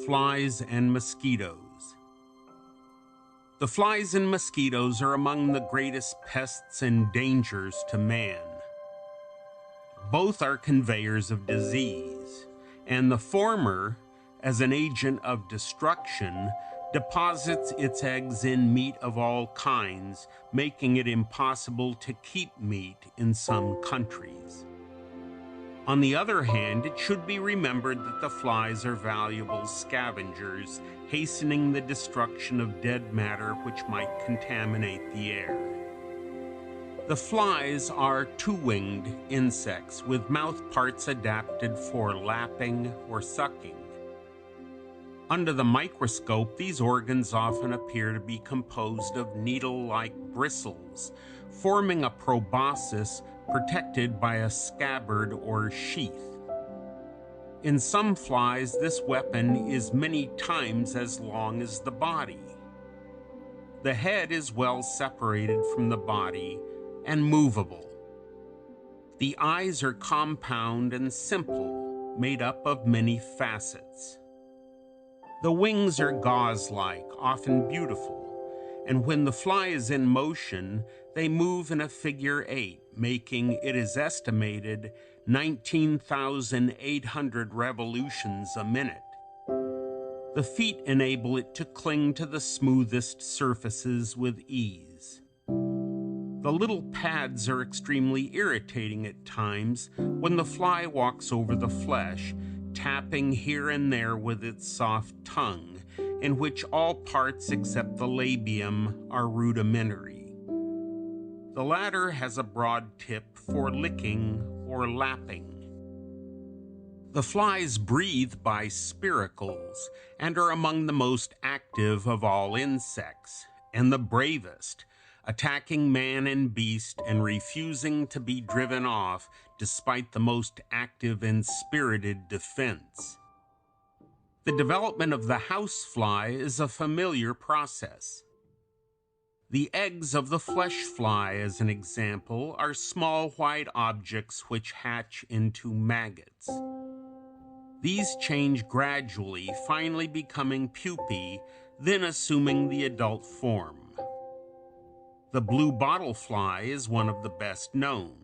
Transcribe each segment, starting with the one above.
Flies and mosquitoes. The flies and mosquitoes are among the greatest pests and dangers to man. Both are conveyors of disease, and the former, as an agent of destruction, deposits its eggs in meat of all kinds, making it impossible to keep meat in some countries. On the other hand, it should be remembered that the flies are valuable scavengers, hastening the destruction of dead matter which might contaminate the air. The flies are two-winged insects with mouth parts adapted for lapping or sucking. Under the microscope, these organs often appear to be composed of needle-like bristles, forming a proboscis protected by a scabbard or sheath. In some flies, this weapon is many times as long as the body. The head is well separated from the body and movable. The eyes are compound and simple, made up of many facets. The wings are gauze-like, often beautiful, and when the fly is in motion, they move in a figure 8, making, it is estimated, 19,800 revolutions a minute. The feet enable it to cling to the smoothest surfaces with ease. The little pads are extremely irritating at times when the fly walks over the flesh, tapping here and there with its soft tongue, in which all parts except the labium are rudimentary. The latter has a broad tip for licking or lapping. The flies breathe by spiracles and are among the most active of all insects, and the bravest, attacking man and beast and refusing to be driven off despite the most active and spirited defense. The development of the housefly is a familiar process. The eggs of the flesh fly, as an example, are small white objects which hatch into maggots. These change gradually, finally becoming pupae, then assuming the adult form. The blue bottlefly is one of the best known.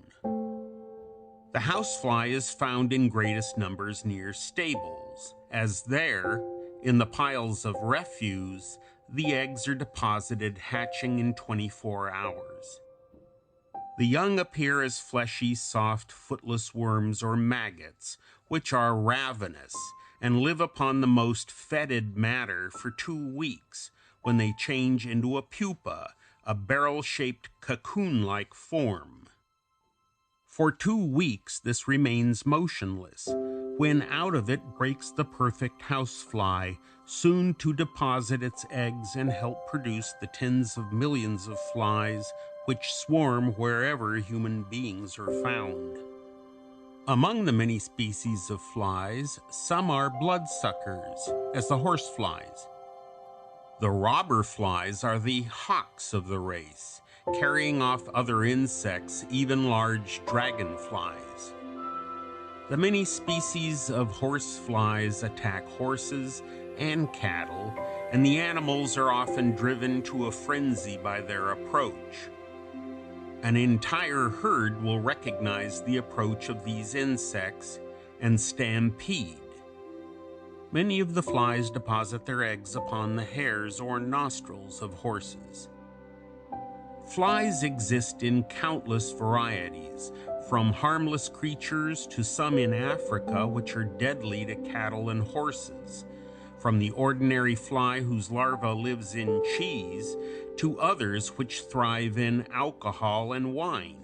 The housefly is found in greatest numbers near stables, as there, in the piles of refuse, the eggs are deposited, hatching in 24 hours. The young appear as fleshy, soft, footless worms or maggots, which are ravenous and live upon the most fetid matter for 2 weeks, when they change into a pupa, a barrel-shaped cocoon-like form. For 2 weeks, this remains motionless, when out of it breaks the perfect housefly, soon to deposit its eggs and help produce the tens of millions of flies which swarm wherever human beings are found. Among the many species of flies, some are bloodsuckers, as the horseflies. The robber flies are the hawks of the race, carrying off other insects, even large dragonflies. The many species of horseflies attack horses and cattle, and the animals are often driven to a frenzy by their approach. An entire herd will recognize the approach of these insects and stampede. Many of the flies deposit their eggs upon the hairs or nostrils of horses. Flies exist in countless varieties, from harmless creatures to some in Africa which are deadly to cattle and horses, from the ordinary fly whose larva lives in cheese to others which thrive in alcohol and wine.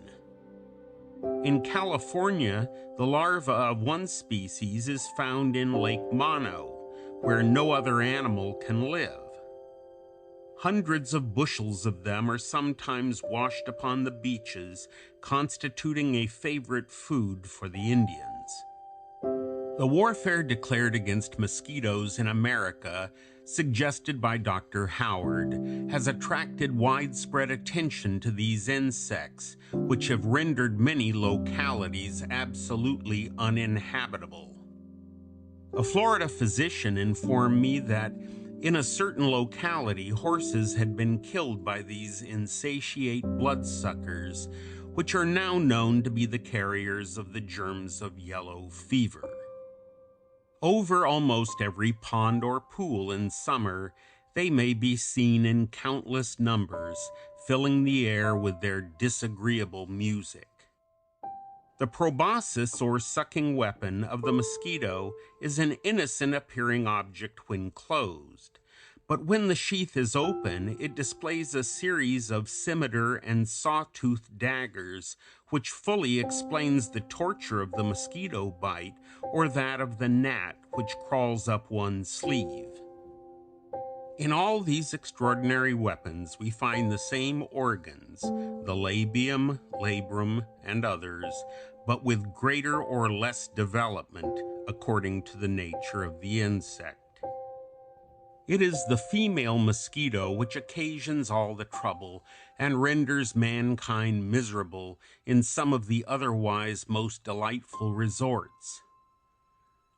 In California, the larva of one species is found in Lake Mono, where no other animal can live. Hundreds of bushels of them are sometimes washed upon the beaches, constituting a favorite food for the Indians. The warfare declared against mosquitoes in America, suggested by Dr. Howard, has attracted widespread attention to these insects, which have rendered many localities absolutely uninhabitable. A Florida physician informed me that in a certain locality, horses had been killed by these insatiate bloodsuckers, which are now known to be the carriers of the germs of yellow fever. Over almost every pond or pool in summer, they may be seen in countless numbers, filling the air with their disagreeable music. The proboscis, or sucking weapon, of the mosquito is an innocent-appearing object when closed, but when the sheath is open, it displays a series of scimitar and saw-toothed daggers, which fully explains the torture of the mosquito bite or that of the gnat which crawls up one's sleeve. In all these extraordinary weapons, we find the same organs, the labium, labrum, and others, but with greater or less development according to the nature of the insect. It is the female mosquito which occasions all the trouble and renders mankind miserable in some of the otherwise most delightful resorts.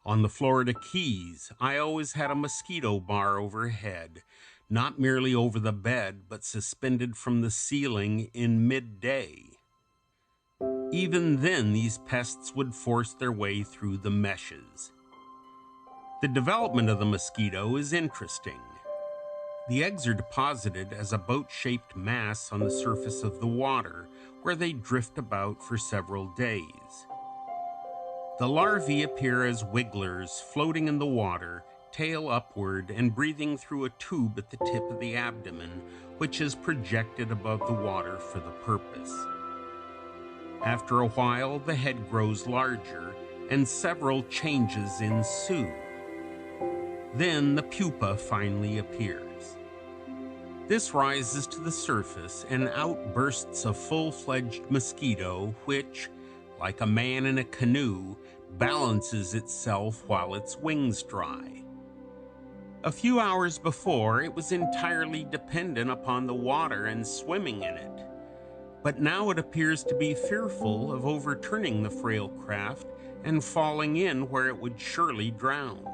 On the Florida Keys, I always had a mosquito bar overhead, not merely over the bed, but suspended from the ceiling in midday. Even then, these pests would force their way through the meshes. The development of the mosquito is interesting. The eggs are deposited as a boat-shaped mass on the surface of the water, where they drift about for several days. The larvae appear as wigglers floating in the water, tail upward, and breathing through a tube at the tip of the abdomen, which is projected above the water for the purpose. After a while, the head grows larger, and several changes ensue. Then the pupa finally appears. This rises to the surface, and out bursts a full-fledged mosquito which, like a man in a canoe, balances itself while its wings dry. A few hours before, it was entirely dependent upon the water and swimming in it, but now it appears to be fearful of overturning the frail craft and falling in where it would surely drown.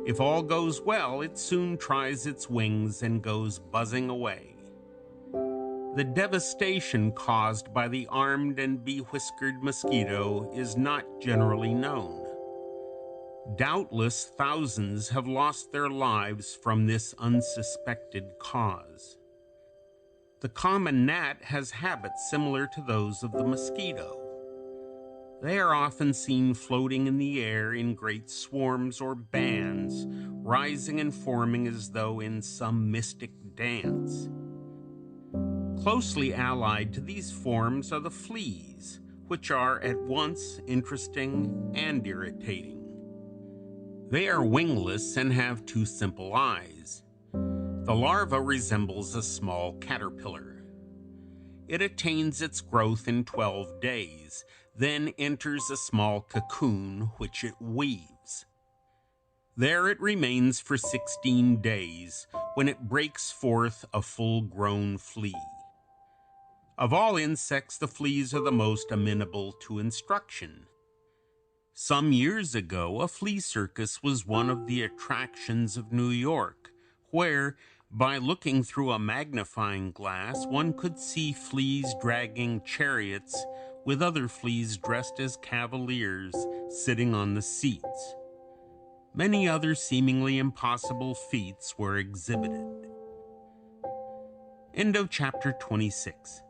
If all goes well, it soon tries its wings and goes buzzing away. The devastation caused by the armed and be-whiskered mosquito is not generally known. Doubtless, thousands have lost their lives from this unsuspected cause. The common gnat has habits similar to those of the mosquito. They are often seen floating in the air in great swarms or bands, rising and forming as though in some mystic dance. Closely allied to these forms are the fleas, which are at once interesting and irritating. They are wingless and have two simple eyes. The larva resembles a small caterpillar. It attains its growth in 12 days, then enters a small cocoon which it weaves. There it remains for 16 days, when it breaks forth a full-grown flea. Of all insects, the fleas are the most amenable to instruction. Some years ago, a flea circus was one of the attractions of New York, where, by looking through a magnifying glass, one could see fleas dragging chariots with other fleas dressed as cavaliers sitting on the seats. Many other seemingly impossible feats were exhibited. End of chapter 26.